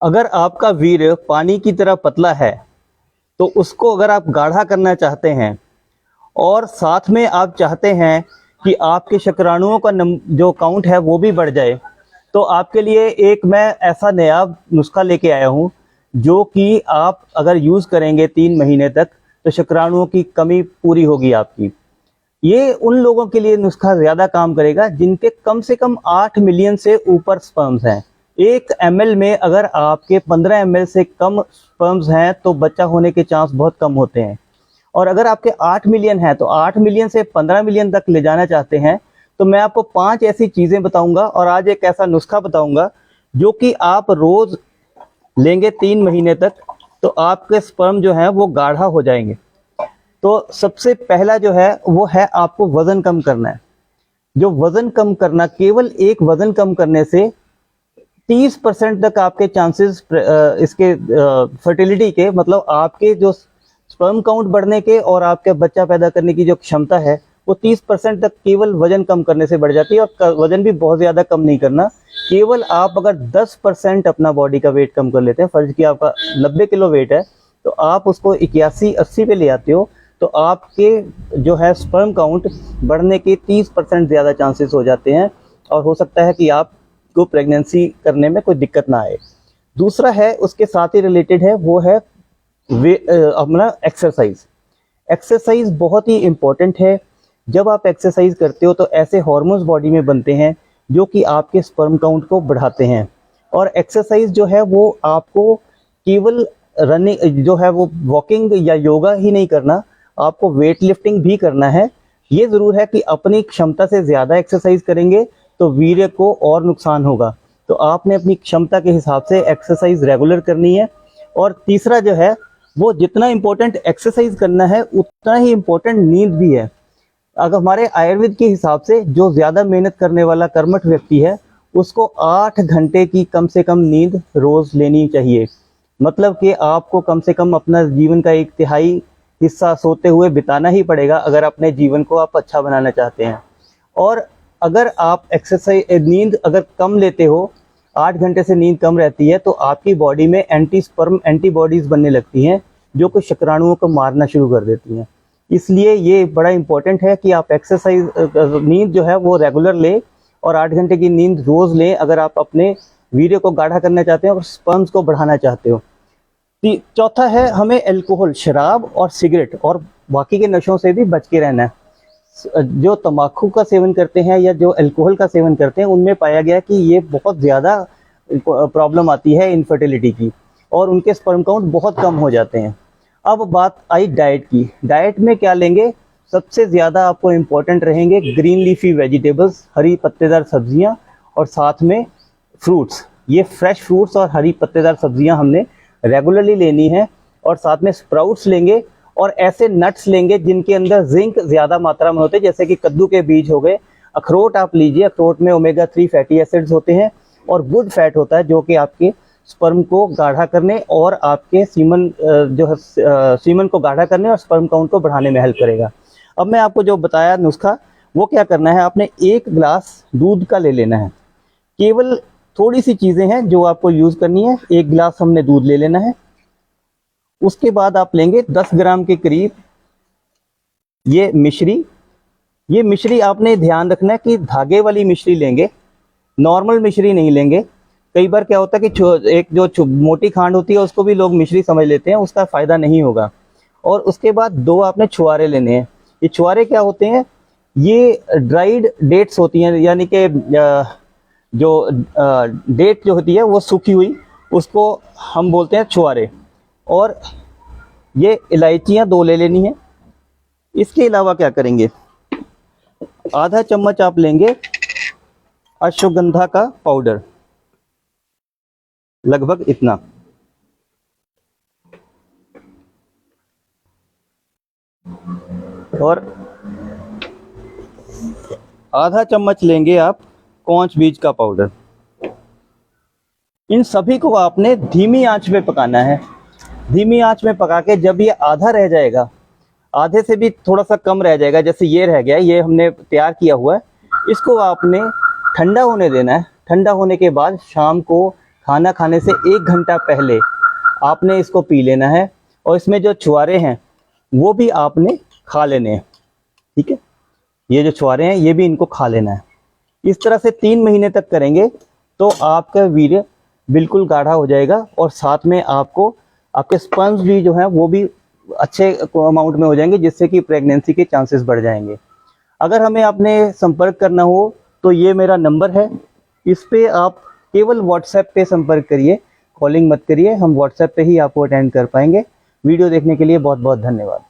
अगर आपका वीर्य पानी की तरह पतला है तो उसको अगर आप गाढ़ा करना चाहते हैं और साथ में आप चाहते हैं कि आपके शुक्राणुओं का जो काउंट है वो भी बढ़ जाए, तो आपके लिए एक मैं ऐसा नया नुस्खा लेके आया हूँ जो कि आप अगर यूज़ करेंगे 3 महीने तक तो शुक्राणुओं की कमी पूरी होगी आपकी। ये उन लोगों के लिए नुस्खा ज़्यादा काम करेगा जिनके कम से कम 8 मिलियन से ऊपर स्पर्म्स हैं। 1 ml में अगर आपके 15 ml से कम स्पर्म्स हैं तो बच्चा होने के चांस बहुत कम होते हैं। और अगर आपके 8 मिलियन हैं तो 8 मिलियन से 15 मिलियन तक ले जाना चाहते हैं तो मैं आपको 5 ऐसी चीज़ें बताऊंगा और आज एक ऐसा नुस्खा बताऊंगा जो कि आप रोज़ लेंगे 3 महीने तक तो आपके स्पर्म जो है वो गाढ़ा हो जाएंगे। तो सबसे पहला जो है वो है आपको वज़न कम करना है। जो वज़न कम करना, केवल एक वज़न कम करने से 30% तक आपके चांसेस इसके फर्टिलिटी के, मतलब आपके जो स्पर्म काउंट बढ़ने के और आपके बच्चा पैदा करने की जो क्षमता है वो 30% तक केवल वजन कम करने से बढ़ जाती है। और वजन भी बहुत ज़्यादा कम नहीं करना, केवल आप अगर 10% अपना बॉडी का वेट कम कर लेते हैं, फर्ज किया आपका 90 किलो वेट है तो आप उसको 81-80 पे ले आते हो तो आपके जो है स्पर्म काउंट बढ़ने के 30% ज़्यादा चांसेस हो जाते हैं और हो सकता है कि आपको प्रेगनेंसी करने में कोई दिक्कत ना आए। दूसरा है उसके साथ ही रिलेटेड है, वो है अपना एक्सरसाइज। एक्सरसाइज बहुत ही इम्पोर्टेंट है। जब आप एक्सरसाइज करते हो तो ऐसे हार्मोन्स बॉडी में बनते हैं जो कि आपके स्पर्म काउंट को बढ़ाते हैं। और एक्सरसाइज जो है वो आपको केवल रनिंग जो है वो वॉकिंग या योगा ही नहीं करना, आपको वेट लिफ्टिंग भी करना है। ये ज़रूर है कि अपनी क्षमता से ज़्यादा एक्सरसाइज करेंगे तो वीर्य को और नुकसान होगा, तो आपने अपनी क्षमता के हिसाब से एक्सरसाइज रेगुलर करनी है। और तीसरा जो है वो जितना इम्पोर्टेंट एक्सरसाइज करना है उतना ही इम्पोर्टेंट नींद भी है। अगर हमारे आयुर्वेद के हिसाब से जो ज़्यादा मेहनत करने वाला कर्मठ व्यक्ति है उसको 8 घंटे की कम से कम नींद रोज़ लेनी चाहिए। मतलब कि आपको कम से कम अपना जीवन का 1/3 हिस्सा सोते हुए बिताना ही पड़ेगा अगर अपने जीवन को आप अच्छा बनाना चाहते हैं। और अगर आप एक्सरसाइज नींद अगर कम लेते हो, 8 घंटे से नींद कम रहती है तो आपकी बॉडी में एंटी स्पर्म एंटीबॉडीज़ बनने लगती हैं जो कि शुक्राणुओं को मारना शुरू कर देती हैं। इसलिए ये बड़ा इंपॉर्टेंट है कि आप एक्सरसाइज नींद जो है वो रेगुलर लें और 8 घंटे की नींद रोज़ लें अगर आप अपने वीर्य को गाढ़ा करना चाहते हैं और स्पर्म्स को बढ़ाना चाहते हो। चौथा है हमें अल्कोहल, शराब और सिगरेट और बाकी के नशों से भी बच के रहना है। जो तंबाकू का सेवन करते हैं या जो अल्कोहल का सेवन करते हैं उनमें पाया गया कि ये बहुत ज़्यादा प्रॉब्लम आती है इनफर्टिलिटी की और उनके स्पर्म काउंट बहुत कम हो जाते हैं। अब बात आई डाइट की। डाइट में क्या लेंगे? सबसे ज़्यादा आपको इम्पोर्टेंट रहेंगे ग्रीन लीफी वेजिटेबल्स, हरी पत्तेदार सब्जियां और साथ में फ्रूट्स। ये फ्रेश फ्रूट्स और हरी पत्तेदार सब्जियां हमने रेगुलरली लेनी है और साथ में स्प्राउट्स लेंगे और ऐसे नट्स लेंगे जिनके अंदर जिंक ज़्यादा मात्रा में होते हैं, जैसे कि कद्दू के बीज हो गए। अखरोट आप लीजिए, अखरोट में ओमेगा 3 फैटी एसिड्स होते हैं और गुड फैट होता है जो कि आपके स्पर्म को गाढ़ा करने और आपके सीमन जो है सीमन को गाढ़ा करने और स्पर्म काउंट को बढ़ाने में हेल्प करेगा। अब मैं आपको जो बताया नुस्खा वो क्या करना है, आपने 1 गिलास दूध का ले लेना है। केवल थोड़ी सी चीज़ें हैं जो आपको यूज़ करनी है। 1 गिलास हमने दूध ले लेना है। उसके बाद आप लेंगे 10 ग्राम के करीब ये मिश्री। ये मिश्री आपने ध्यान रखना है कि धागे वाली मिश्री लेंगे, नॉर्मल मिश्री नहीं लेंगे। कई बार क्या होता है कि एक जो मोटी खांड होती है उसको भी लोग मिश्री समझ लेते हैं, उसका फ़ायदा नहीं होगा। और उसके बाद 2 आपने छुआरे लेने हैं। ये छुआरे क्या होते हैं? ये ड्राइड डेट्स होती हैं, यानी कि जो डेट जो होती है वो सूखी हुई, उसको हम बोलते हैं छुआरे। और ये इलायचियाँ 2 ले लेनी है। इसके अलावा क्या करेंगे, आधा चम्मच आप लेंगे अश्वगंधा का पाउडर, लगभग इतना। और आधा चम्मच लेंगे आप कौंच बीज का पाउडर। इन सभी को आपने धीमी आंच में पकाना है। धीमी आंच में पका के जब ये आधा रह जाएगा, आधे से भी थोड़ा सा कम रह जाएगा, जैसे ये रह गया, ये हमने तैयार किया हुआ है, इसको आपने ठंडा होने देना है। ठंडा होने के बाद शाम को खाना खाने से 1 घंटा पहले आपने इसको पी लेना है, और इसमें जो छुहारे हैं वो भी आपने खा लेने हैं। ठीक है, ये जो छुहारे हैं ये भी इनको खा लेना है। इस तरह से 3 महीने तक करेंगे तो आपका वीर्य बिल्कुल गाढ़ा हो जाएगा, और साथ में आपको आपके स्पर्म्स भी जो हैं वो भी अच्छे अमाउंट में हो जाएंगे, जिससे कि प्रेगनेंसी के चांसेस बढ़ जाएंगे। अगर हमें आपने संपर्क करना हो तो ये मेरा नंबर है, इस पे आप केवल व्हाट्सएप पे संपर्क करिए, कॉलिंग मत करिए, हम व्हाट्सएप पे ही आपको अटेंड कर पाएंगे। वीडियो देखने के लिए बहुत बहुत धन्यवाद।